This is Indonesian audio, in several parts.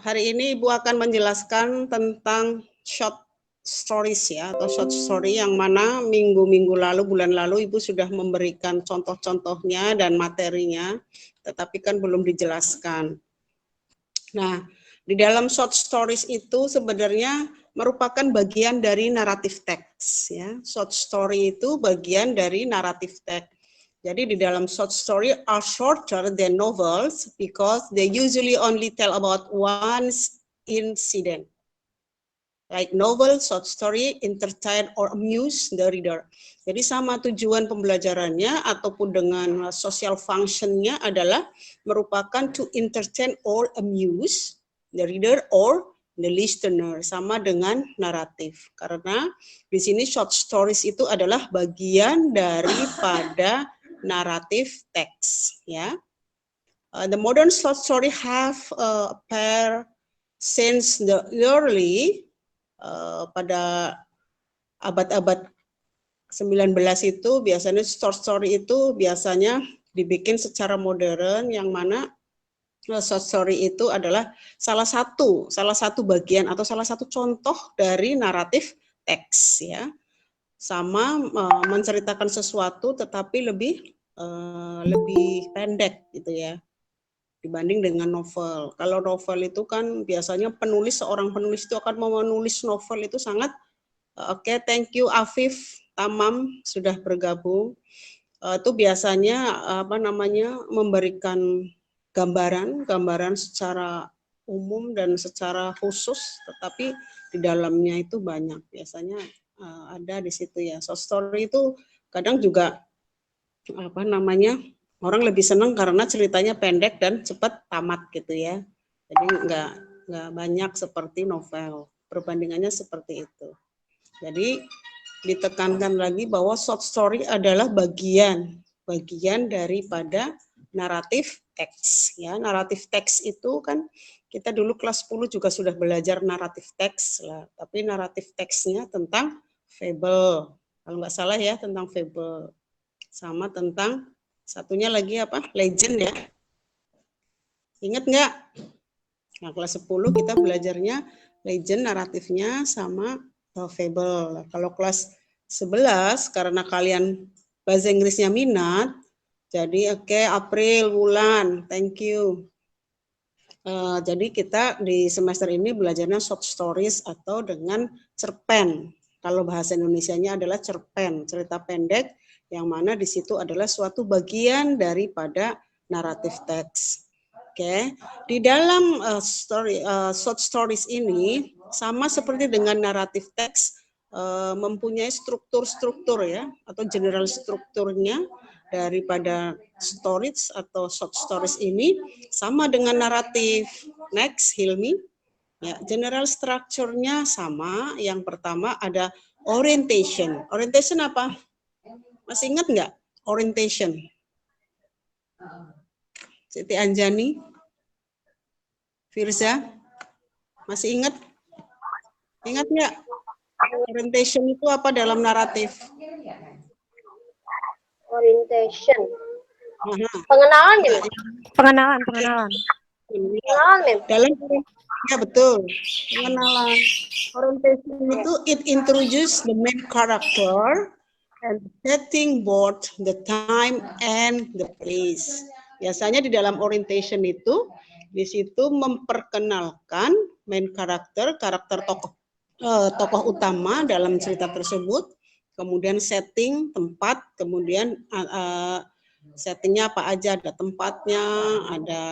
hari ini Ibu akan menjelaskan tentang short stories ya, atau short story yang mana minggu-minggu lalu, bulan lalu Ibu sudah memberikan contoh-contohnya dan materinya, tetapi kan belum dijelaskan. Nah, di dalam short stories itu sebenarnya merupakan bagian dari naratif teks ya. Short story itu bagian dari naratif teks. Jadi di dalam short story are shorter than novels because they usually only tell about one incident. Like novel, short story, entertain or amuse the reader. Jadi sama tujuan pembelajarannya ataupun dengan social functionnya adalah merupakan to entertain or amuse the reader or the listener, sama dengan naratif. Karena di sini short stories itu adalah bagian daripada naratif teks, ya. The modern short story have appeared since the early pada abad-abad 19 itu biasanya short story itu biasanya dibikin secara modern, yang mana short story itu adalah salah satu bagian atau salah satu contoh dari naratif teks ya. Sama menceritakan sesuatu tetapi lebih pendek gitu ya dibanding dengan novel. Kalau novel itu kan biasanya seorang penulis itu akan menulis novel itu sangat oke, thank you Afif Tamam sudah bergabung. Itu biasanya memberikan gambaran secara umum dan secara khusus, tetapi di dalamnya itu banyak biasanya ada di situ ya. Short story itu kadang juga orang lebih senang karena ceritanya pendek dan cepat tamat gitu ya. Jadi nggak banyak seperti novel. Perbandingannya seperti itu. Jadi ditekankan lagi bahwa short story adalah bagian daripada naratif teks ya. Naratif teks itu kan kita dulu kelas 10 juga sudah belajar naratif teks lah, tapi naratif teksnya tentang fable. Kalau nggak salah ya, tentang fable. Sama tentang satunya lagi apa? Legend ya. Ingat nggak? Nah, kelas 10 kita belajarnya legend naratifnya sama fable. Kalau kelas 11 karena kalian bahasa Inggrisnya minat, jadi oke, April, Wulan, thank you. Jadi kita di semester ini belajarnya short stories atau dengan cerpen. Kalau bahasa Indonesianya adalah cerpen, cerita pendek yang mana di situ adalah suatu bagian daripada naratif teks. Oke, di dalam short stories ini sama seperti dengan naratif teks, mempunyai struktur-struktur ya, atau general strukturnya daripada stories atau short stories ini sama dengan naratif. Next, Hilmi. Ya, general structure-nya sama. Yang pertama ada orientation. Orientation apa? Masih ingat nggak? Orientation. Siti Anjani, Firza, masih ingat? Ingat nggak? Orientation itu apa dalam naratif? Orientation. Pengenalan ya? Pengenalan. Pengenalan, Mem. Dalam ya betul, pengenalan. Orientation itu it introduce the main character and setting both the time and the place. Biasanya di dalam orientation itu di situ memperkenalkan main karakter tokoh utama dalam cerita tersebut, kemudian setting tempat, kemudian settingnya apa aja, ada tempatnya, ada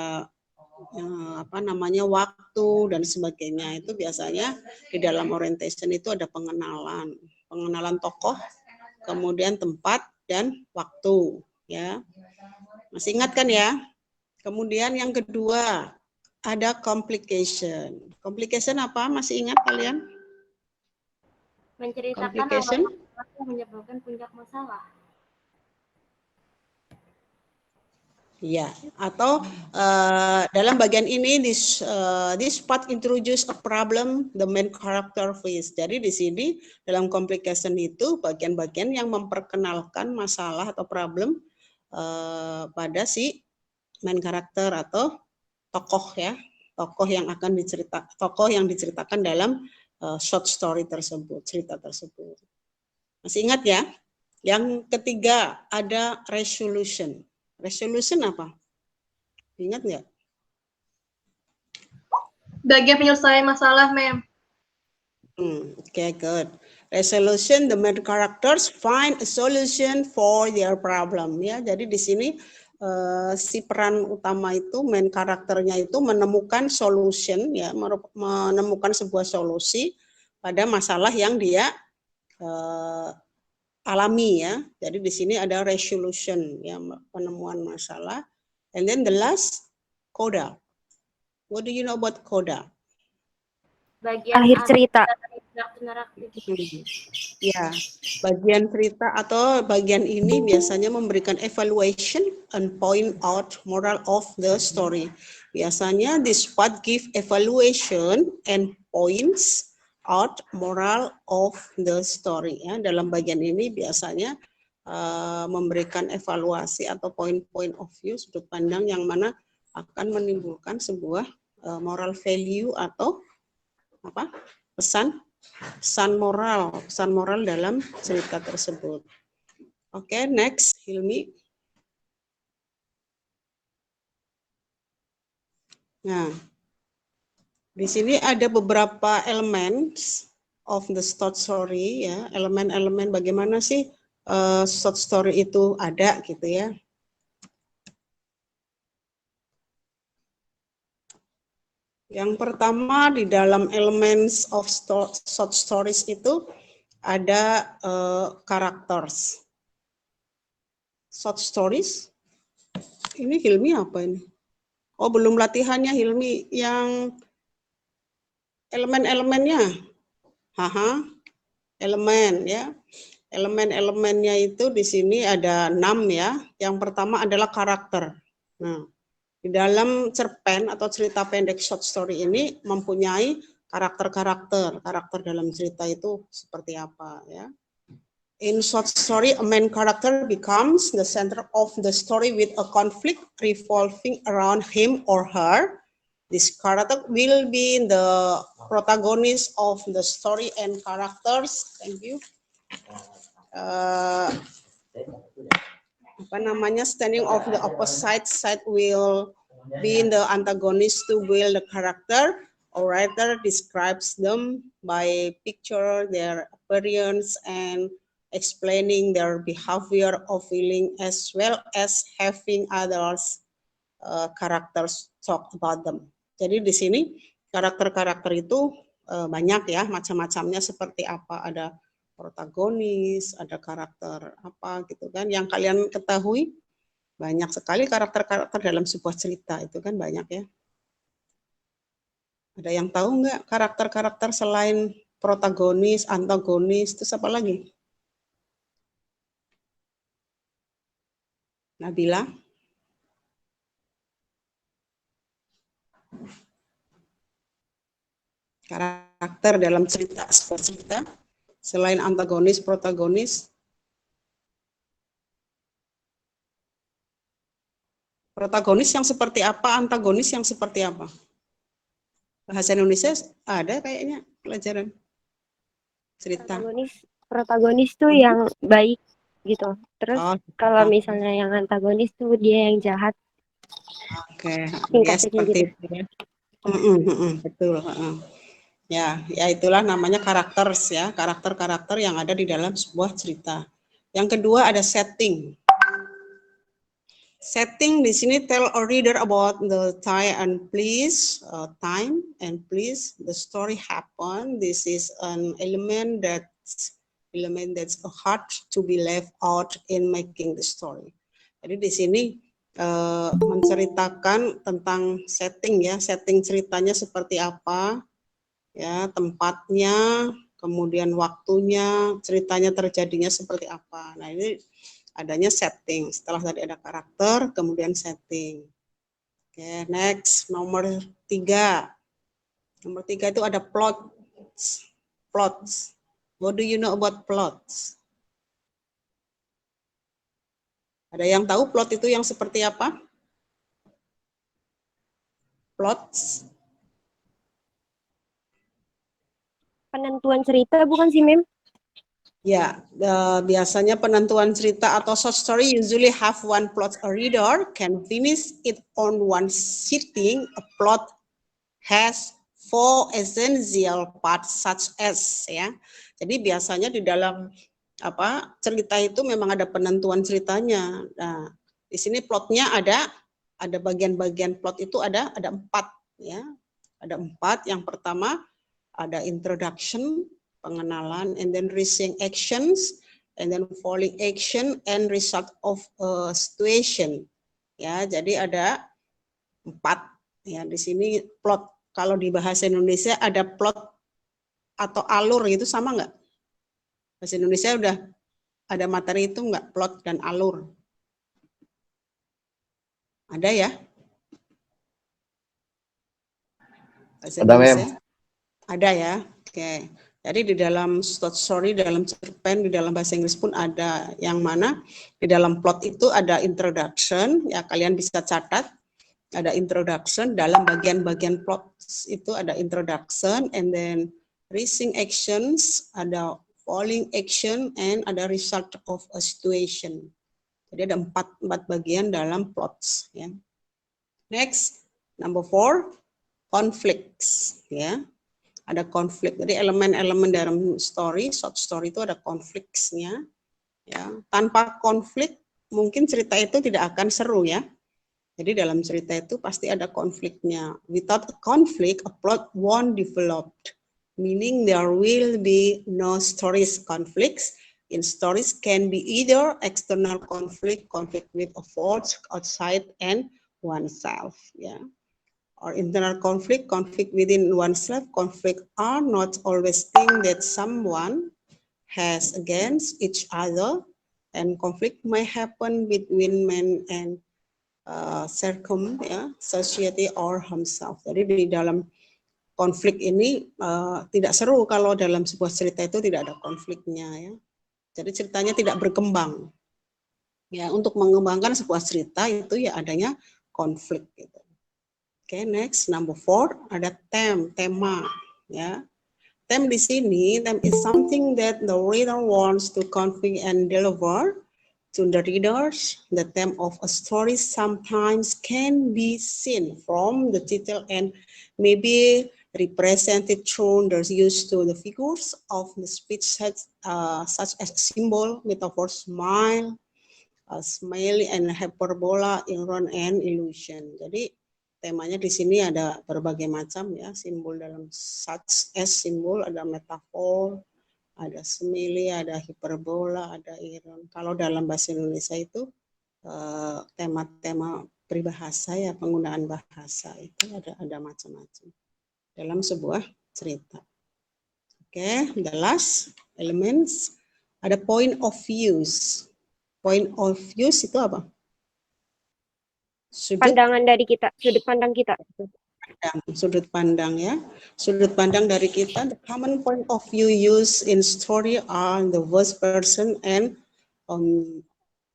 waktu dan sebagainya. Itu biasanya di dalam orientation itu ada pengenalan tokoh, kemudian tempat dan waktu ya. Masih ingat kan ya? Kemudian yang kedua ada complication. Complication apa? Masih ingat kalian? Menceritakan Complication yang menyebabkan puncak masalah. Ya, atau dalam bagian ini this part introduce a problem the main character face. Jadi di sini dalam complication itu bagian-bagian yang memperkenalkan masalah atau problem pada si main karakter atau tokoh ya. tokoh yang diceritakan dalam short story tersebut, cerita tersebut. Masih ingat ya? Yang ketiga ada resolution. Resolution apa? Ingat nggak? Bagian penyelesaian masalah, Mem. Okay, good. Resolution, the main characters find a solution for their problem. Ya, jadi di sini si peran utama itu, main karakternya itu menemukan solution, ya, menemukan sebuah solusi pada masalah yang dia alami, ya. Jadi di sini ada resolution, ya, penemuan masalah. And then the last, coda. What do you know about coda? Bagian Akhir cerita. Ya, bagian cerita atau bagian ini biasanya memberikan evaluation and point out moral of the story. Biasanya this part give evaluation and points out moral of the story. Ya, dalam bagian ini biasanya memberikan evaluasi atau point of view, sudut pandang yang mana akan menimbulkan sebuah moral value atau apa? pesan moral dalam cerita tersebut. Oke, next, Hilmi. Nah, di sini ada beberapa elemen of the short story, ya, elemen-elemen bagaimana sih short story itu ada gitu ya. Yang pertama di dalam elements of short stories itu ada characters. Short stories. Ini Hilmi apa ini? Oh, belum latihannya Hilmi yang elemen-elemennya. Haha. Elemen ya. Elemen-elemennya itu di sini ada 6 ya. Yang pertama adalah karakter. Nah, di dalam cerpen atau cerita pendek short story ini mempunyai karakter dalam cerita itu seperti apa ya. In short story, a main character becomes the center of the story with a conflict revolving around him or her. This character will be the protagonist of the story and characters. Thank you. Standing of the opposite side will be the antagonist to build the character. A writer describes them by picture their appearance and explaining their behavior or feeling, as well as having others characters talk about them. Jadi di sini karakter-karakter itu banyak ya, macam-macamnya seperti apa, ada protagonis, ada karakter apa gitu kan, yang kalian ketahui banyak sekali karakter-karakter dalam sebuah cerita itu kan banyak ya. Ada yang tahu nggak karakter-karakter selain protagonis, antagonis, itu apa lagi? Nabila? Karakter dalam cerita, sebuah cerita selain antagonis, protagonis. Protagonis yang seperti apa, antagonis yang seperti apa? Bahasa Indonesia ada kayaknya pelajaran cerita. Protagonis tuh yang baik gitu. Terus kalau misalnya yang antagonis tuh dia yang jahat. Oke, ya seperti itu ya. Betul. Ya itulah namanya karakters ya, karakter-karakter yang ada di dalam sebuah cerita. Yang kedua ada setting. Setting di sini tell a reader about the time and place the story happen. This is an element that's hard to be left out in making the story. Jadi di sini menceritakan tentang setting ya, setting ceritanya seperti apa, ya tempatnya, kemudian waktunya, ceritanya terjadinya seperti apa. Nah ini adanya setting. Setelah tadi ada karakter, kemudian setting. Oke, next nomor 3. Nomor 3 itu ada plots. Plots. What do you know about plots? Ada yang tahu plot itu yang seperti apa? Plots. penentuan cerita bukan sih, Mem? Ya, biasanya penentuan cerita atau short story usually have one plot. A reader can finish it on one sitting. A plot has 4 essential parts such as, ya. Jadi biasanya di dalam cerita itu memang ada penentuan ceritanya. Nah, di sini plotnya ada bagian-bagian plot itu ada 4, ya. Ada 4. Yang pertama ada introduction, pengenalan, and then rising actions, and then falling action, and result of a situation. Ya, jadi ada 4. Ya, di sini plot. Kalau di bahasa Indonesia ada plot atau alur, itu sama nggak? Bahasa Indonesia udah ada materi itu nggak, plot dan alur? Ada ya? Bahasa Indonesia? Ada ya? Oke. Jadi di dalam short story, dalam cerpen, di dalam bahasa Inggris pun ada, yang mana di dalam plot itu ada introduction, ya kalian bisa catat, ada introduction, dalam bagian-bagian plot itu ada introduction, and then rising actions, ada falling action, and ada result of a situation. Jadi ada 4 bagian dalam plots. Ya. Next, number 4, conflicts. Ya. Ada konflik. Jadi elemen-elemen dalam story, short story itu ada konfliknya. Ya, tanpa konflik mungkin cerita itu tidak akan seru ya. Jadi dalam cerita itu pasti ada konfliknya. Without a conflict, a plot won't develop. Meaning there will be no stories conflicts. In stories can be either external conflict, conflict with a force outside and oneself. Ya. Or internal conflict, conflict within oneself. Conflict are not always things that someone has against each other, and conflict may happen between men and society or himself. Jadi di dalam konflik ini tidak seru kalau dalam sebuah cerita itu tidak ada konfliknya ya. Jadi ceritanya tidak berkembang. Ya, untuk mengembangkan sebuah cerita itu ya adanya konflik gitu. Oke, next number 4 ada tema ya. Theme di sini, theme is something that the reader wants to convey and deliver to the readers. The theme of a story sometimes can be seen from the title and maybe represented through the use to the figures of the speech such as symbol, metaphor, smile, and hyperbola, iron, and illusion. Jadi temanya di sini ada berbagai macam ya, simbol dalam such as simbol, ada metafor, ada simile, ada hiperbola, ada iron. Kalau dalam bahasa Indonesia itu tema-tema peribahasa ya, penggunaan bahasa itu ada macam-macam dalam sebuah cerita. Oke, the last elements ada point of views. Point of views itu apa? Pandangan dari kita, sudut pandang kita. Sudut pandang ya. Sudut pandang dari kita. The common point of view used in story are the first person and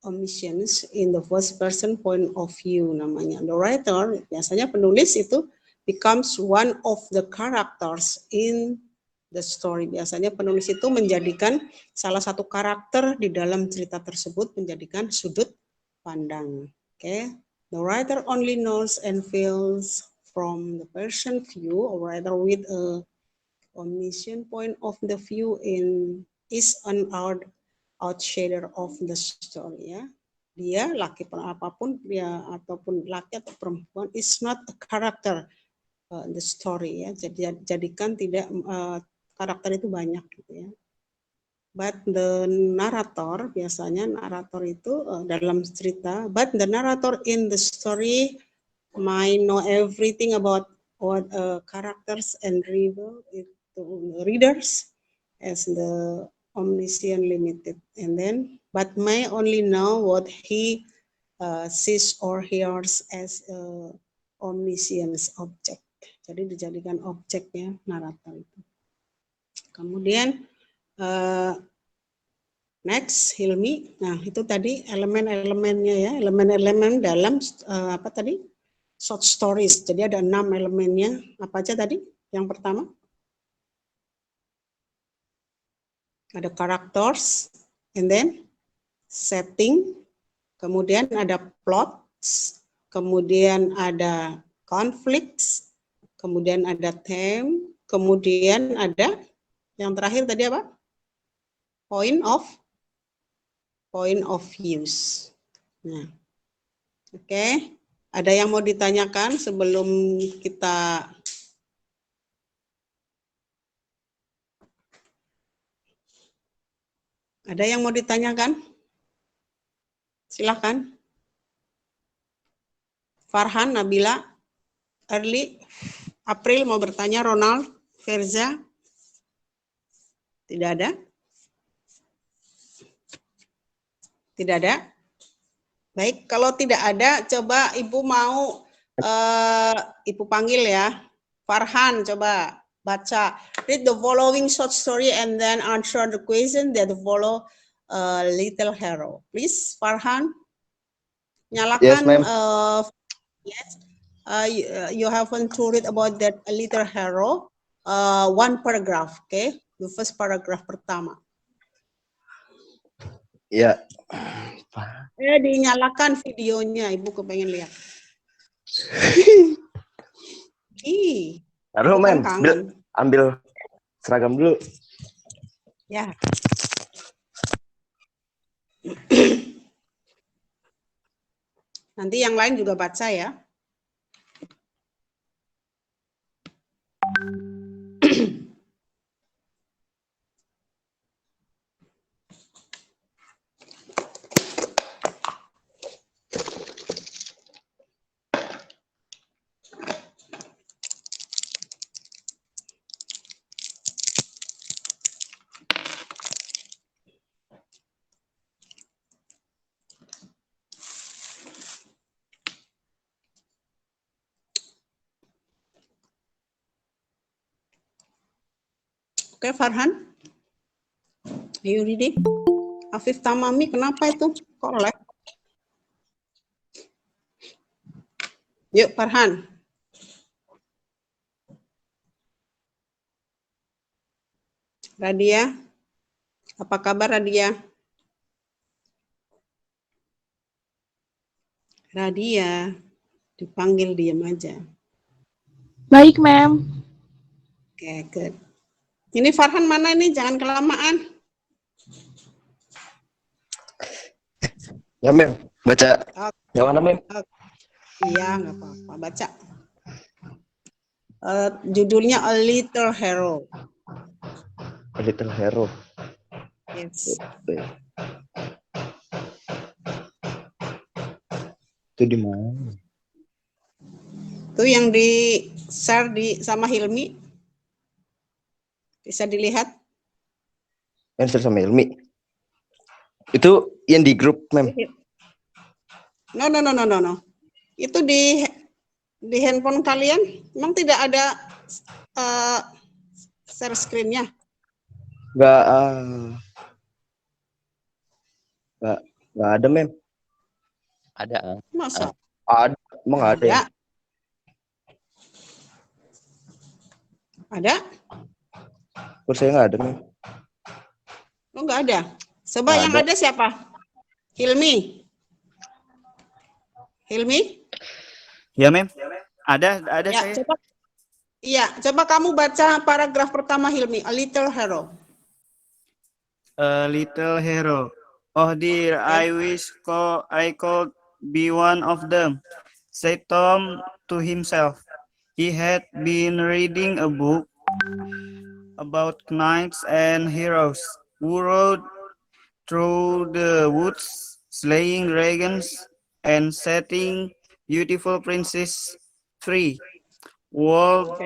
omniscience in the first person point of view namanya. The writer, biasanya penulis itu becomes one of the characters in the story. Biasanya penulis itu menjadikan salah satu karakter di dalam cerita tersebut menjadikan sudut pandang. Oke. The writer only knows and feels from the person view, or rather with a omniscient point of the view is an outsider of the story. Ya. Dia laki apapun dia ataupun laki atau perempuan is not a character the story ya. Jadikan tidak karakter itu banyak gitu ya. But the narrator, biasanya narator itu dalam cerita, but the narrator in the story might know everything about what characters and readers as the omniscient limited, and then but may only know what he sees or hears as omniscience object. Jadi dijadikan objeknya narator itu. Kemudian next, Hilmi. Nah, itu tadi elemen-elemennya ya, elemen-elemen dalam apa tadi? Short stories. Jadi ada 6 elemennya. Apa aja tadi? Yang pertama? ada characters, and then setting, kemudian ada plots, kemudian ada conflicts, kemudian ada theme, kemudian ada yang terakhir tadi apa? Point of use. Nah, oke. Ada yang mau ditanyakan sebelum kita Ada yang mau ditanyakan? Silahkan. Farhan, Nabila, Early, April mau bertanya, Ronald, Verza? Tidak ada? Tidak ada? Baik, kalau tidak ada, coba Ibu mau Ibu panggil ya. Farhan, coba baca. Read the following short story and then answer the question that follow Little Hero. Please, Farhan. Nyalakan. Yes, ma'am. Yes. You haven't to read about that Little Hero. One paragraph, okay? The first paragraph pertama. Ya. Dinyalakan videonya, Ibu kepengen lihat. Ih. Taruh, Bukan ma'am. kangen. Ambil seragam dulu. Ya. Nanti yang lain juga baca ya. Oke, Farhan. Ayo ready. Afif Tamami, kenapa itu? Kok lag? Yuk, Farhan. Radia. Apa kabar, Radia? Radia. Dipanggil diam aja. Baik, ma'am. Oke, good. Ini Farhan mana ini? Jangan kelamaan. Ya, ma'am. Baca. Oke. Yang mana, ma'am? Iya, nggak apa-apa. Baca. Judulnya A Little Hero. A Little Hero. Yes. Itu di mana? Itu yang di-share sama Hilmi. Bisa dilihat. Yang sama Ilmi. Itu yang di grup, ma'am. No. Itu di handphone kalian memang tidak ada share screen-nya. Nggak ada, ma'am. Ada. Masa? Ada. Emang ada ya? Ada? Kok saya nggak ada, ma'am. Oh, nggak ada. Coba Nggak yang ada siapa? Hilmi. Hilmi? Ya, ma'am. Ada Ya, saya. coba. Iya, coba kamu baca paragraf pertama Hilmi, A Little Hero. A little hero. Oh dear, I wish I could be one of them, said Tom to himself. He had been reading a book about knights and heroes who rode through the woods, slaying dragons and setting beautiful princesses free. Would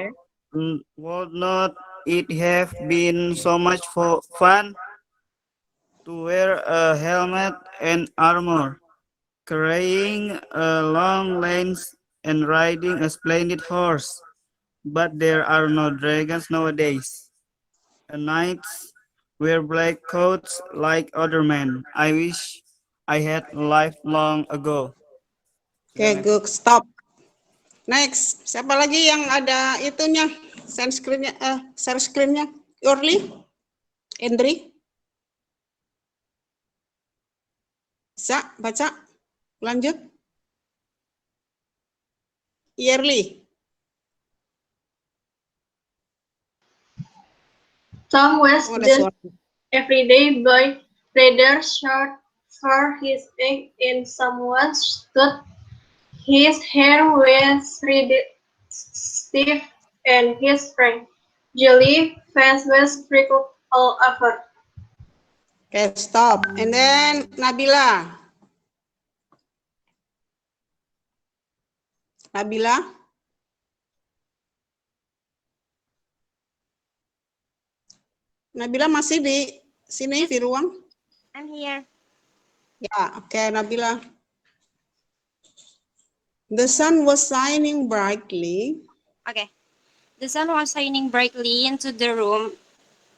not it have been so much fun to wear a helmet and armor, carrying a long lance and riding a splendid horse? But there are no dragons nowadays. Knights wear black coats like other men. I wish I had lived long ago. Oke, good. Stop. Next. Siapa lagi yang ada itunya? Share screen-nya? Share screen-nya? Yurli? Indri? Bisa baca? Lanjut. Yearly. Tom was Oh, ada then suara. every day by rather short for his age, and someone stood. His hair was really stiff, and his frank, jolly face was wrinkled all over. Okay, stop. And then Nabila. Nabila. Nabila masih di sini di ruang? I'm here. Ya, oke Nabila. The sun was shining brightly. Okay. The sun was shining brightly into the room,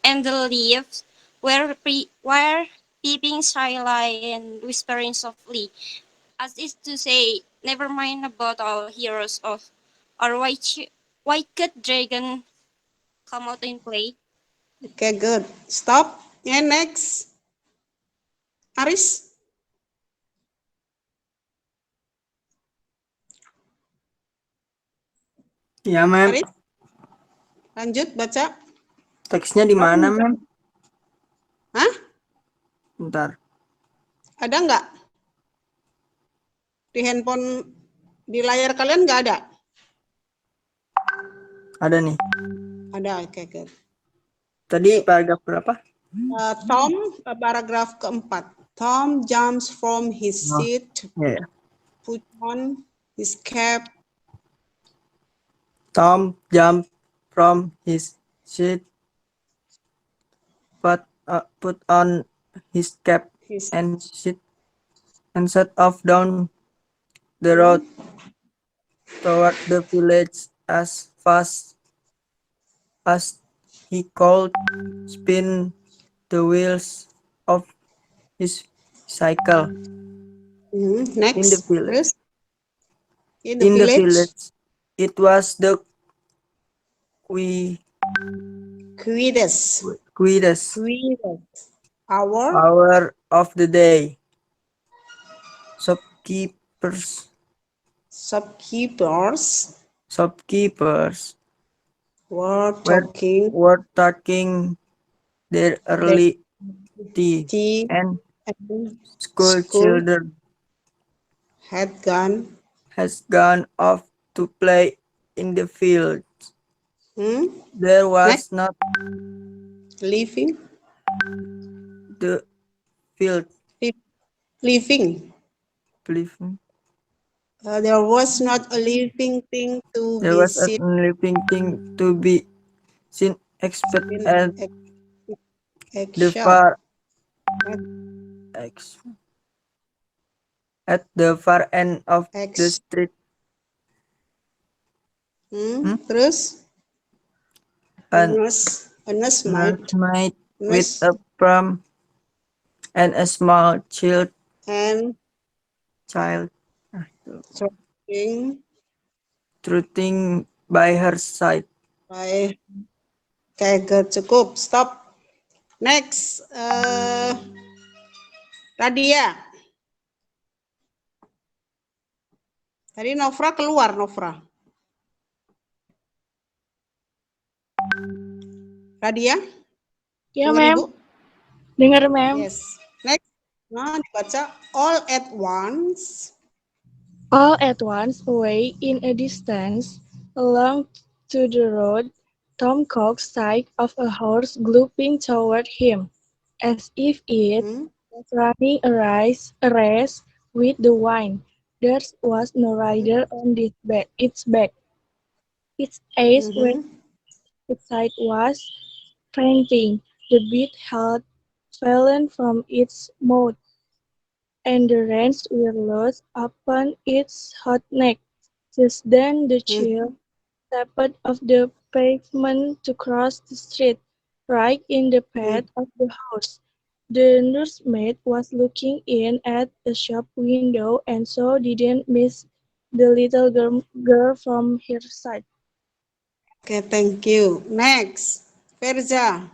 and the leaves were peeping shyly and whispering softly, as is to say, "Never mind about our heroes of our white dragon come out and play." Okay, good. Stop. And next. Aris. Ya, Mem. Aris. Lanjut baca. Teksnya di mana, Mem? Hah? Bentar. Ada nggak? Di handphone, di layar kalian nggak ada? Ada nih. Ada, oke, good. Tadi paragraf berapa? Tom, paragraf keempat. Tom jumps from his Oh, seat, Ya, ya. put on his cap. Tom jumped from his seat, put on his cap His, and set off down the road toward the village as fast as he could spin the wheels of his cycle. next. In the village. Terus? In the village. It was the Quietest hour. hour of the day. Shopkeepers were talking. were taking their early tea, and school children had gone. has gone off to play in the field. There was Next. not Leaving. the field. Leaving. There was not a living thing to There be was a seen. living thing to be seen except at the far at the far end of the street. Terus? A nursemaid with a pram and a small child trotting by her side. Okay, good. Cukup. Stop. Next. Radia. Tadi Nofra keluar, Nofra. Radia? Ya, Dengar Mem. Ibu? Dengar, Mem. Yes. Next. Nah, dibaca all at once. All at once, away in a distance, along to the road, Tom caught sight of a horse galloping toward him, as if it was running a race with the wind. There was no rider on its back. Its eyes were its side was fainting. The beast had fallen from its mouth, and the reins were loose upon its hot neck. Just then the child stepped off the pavement to cross the street, right in the path of the horse. The nursemaid was looking in at the shop window and so didn't miss the little girl from her side. Okay, thank you. Next. Verza.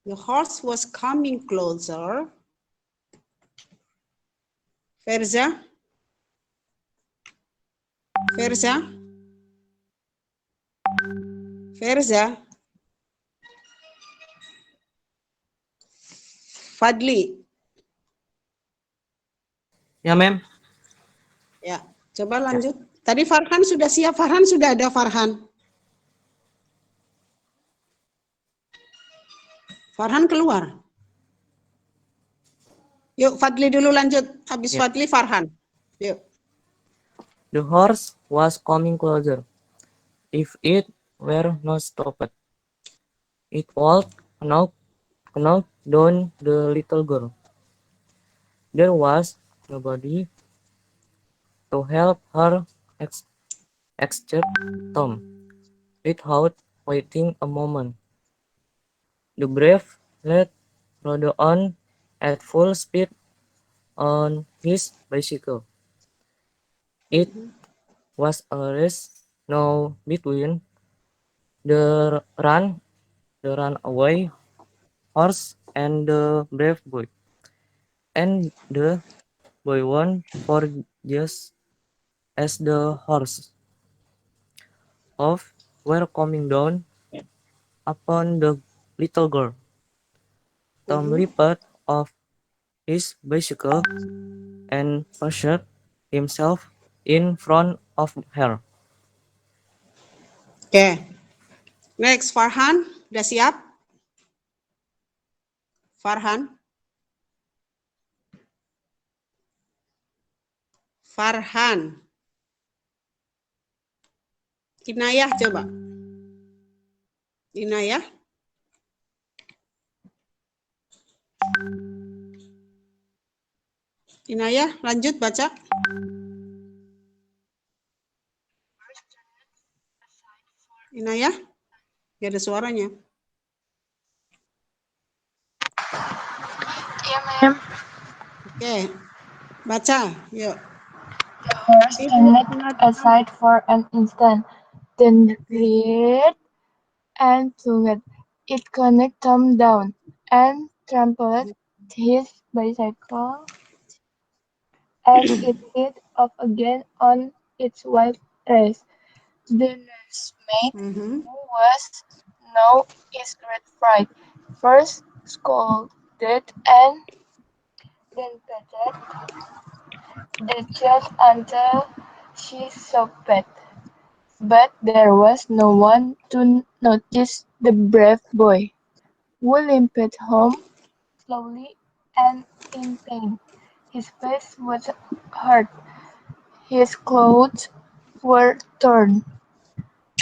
The horse was coming closer. Verza? Verza? Verza? Fadli? Ya, Mem. Ya, coba lanjut. Tadi Farhan sudah siap. Farhan sudah ada Farhan. Farhan keluar. Yuk, Fadli dulu lanjut. Habis Ya. Fadli, Farhan. Yuk. The horse was coming closer. If it were not stopped, it would knock down the little girl. There was nobody to help her except Tom. Without waiting a moment, the brave lad rode on at full speed on his bicycle. It was a race now between the runaway horse and the brave boy. And the boy won for just as the horse of were coming down upon the little girl. Tom leaped off his bicycle and pushed himself in front of her. Oke. Next, Farhan. Udah siap? Farhan? Farhan. Inayah coba. Inayah. Inayah, lanjut baca. Inayah, gak ada suaranya. Yeah, ma'am. Oke, baca. Yuk. The horse turned aside for an instant, then reared and plunged. It knocked Tom down and trampled his bicycle as it hit off again on its wild race. The nursemaid, who was now his great fright, first scolded and then patted the child until she sobbed. But there was no one to notice the brave boy, who limped home slowly and in pain. His face was hurt, his clothes were torn,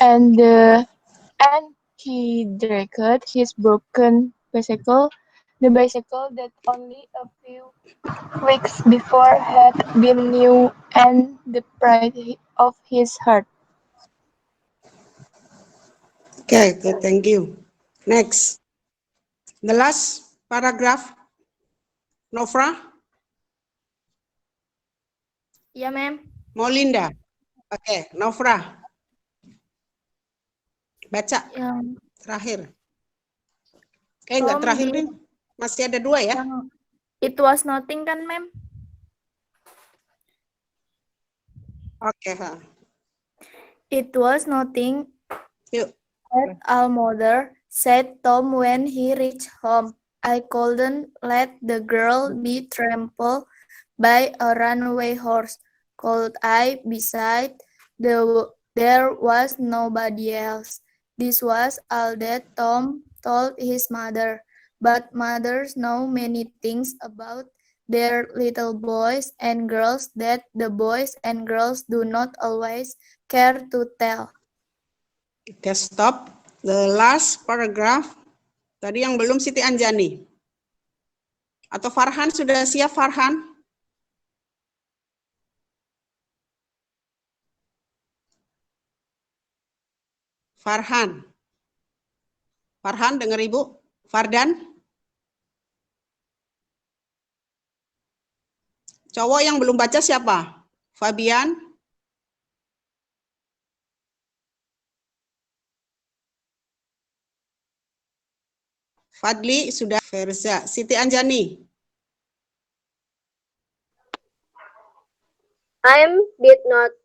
and he dragged his broken bicycle, the bicycle that only a few weeks before had been new and the pride of his heart. Okay, good, thank you. Next. The last paragraph. Nofra, Yeah, ma'am. Molinda. Oke, Nofra. Baca Yang terakhir. Enggak terakhir nih. Masih ada 2 ya? it was nothing kan, ma'am? Oke, It was nothing yuk. at all, mother, said Tom when he reached home. I couldn't let the girl be trampled by a runaway horse, could I? Besides, there was nobody else. This was all that Tom told his mother. But mothers know many things about their little boys and girls that the boys and girls do not always care to tell. Oke, stop. The last paragraph. Tadi yang belum Siti Anjani. Atau Farhan sudah siap, Farhan? Farhan. Farhan, dengar Ibu. Fardan. Cowok yang belum baca siapa? Fabian. Fadli sudah. Verza. Siti Anjani. I did not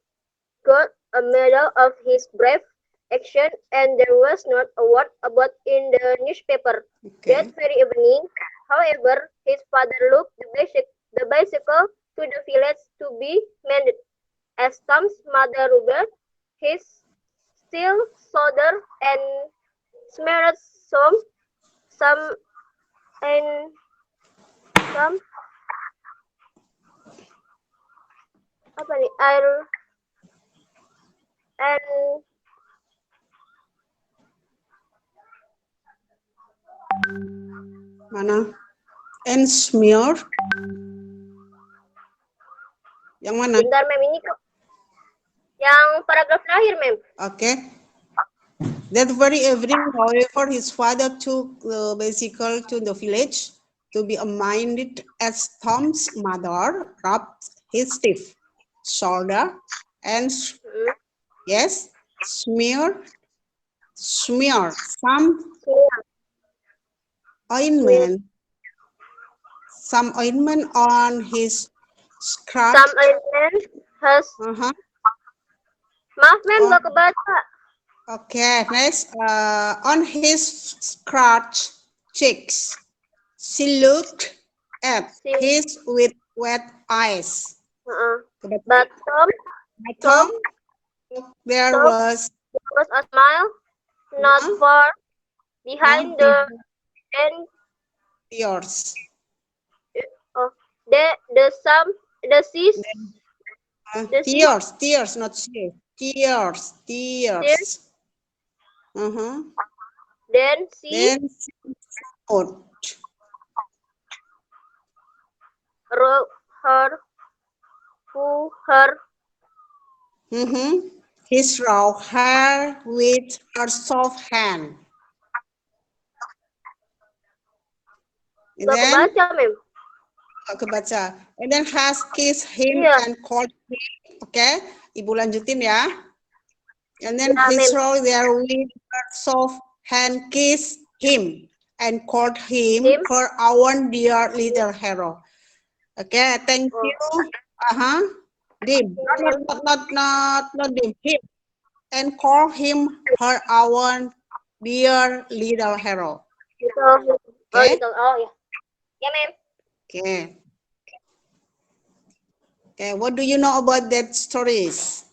got a medal of his brave action, and there was not a word about in the newspaper. Okay. That very evening, however, his father looked the bicycle to the village to be mended. As Tom's mother rubbed his steel shoulder and smeared some and some apa nih air and Mana? And smear. Yang mana? bentar mem ini kok yang paragraf terakhir mem. Okay. That very evening, however, his father took the bicycle to the village to be minded as Tom's mother rubbed his stiff shoulder and yes, smear some ointment on his scratch. Some ointment has maaf mem nggak kebaca. Okay, next on his scratch cheeks. She looked at his with wet eyes. But Tom, there was a smile, not far behind the and tears. Tears, not tears. Tears. Then she rolled her his raw hair with her soft hand. And then, kebaca. And then has kissed him and called him. Okay, Ibu lanjutin ya. And then his raw there with her soft hand kissed him and called him her own dear little hero. Okay, thank you. Dim. Not Dim. Him. And call him her own dear little hero. Okay. Oh ya. Ya, mem. Okay. Okay, what do you know about that stories?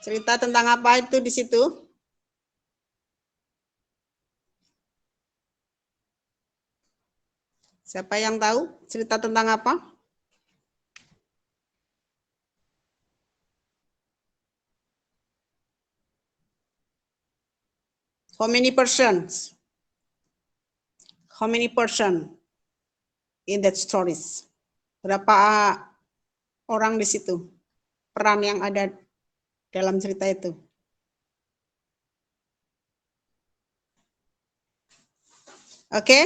Cerita tentang apa itu di situ? Siapa yang tahu cerita tentang apa? How many persons? How many person in that stories? Berapa orang di situ? Peran yang ada dalam cerita itu? Oke.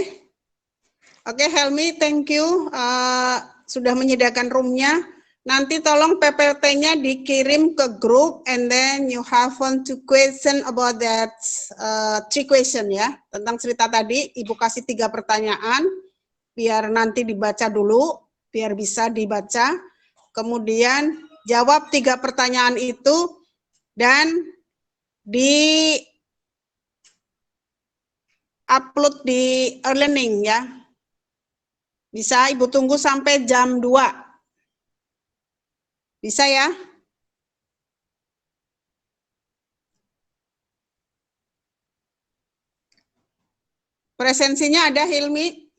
Oke, Helmi, thank you. Sudah menyediakan roomnya. Nanti tolong PPT-nya dikirim ke grup, and then you have 1-2 question about that 3 question ya. Tentang cerita tadi, Ibu kasih 3 pertanyaan, biar nanti dibaca dulu, biar bisa dibaca. Kemudian jawab 3 pertanyaan itu, dan di upload di e-learning ya. Bisa Ibu tunggu sampai jam 2. Bisa ya? Presensinya ada, Hilmi?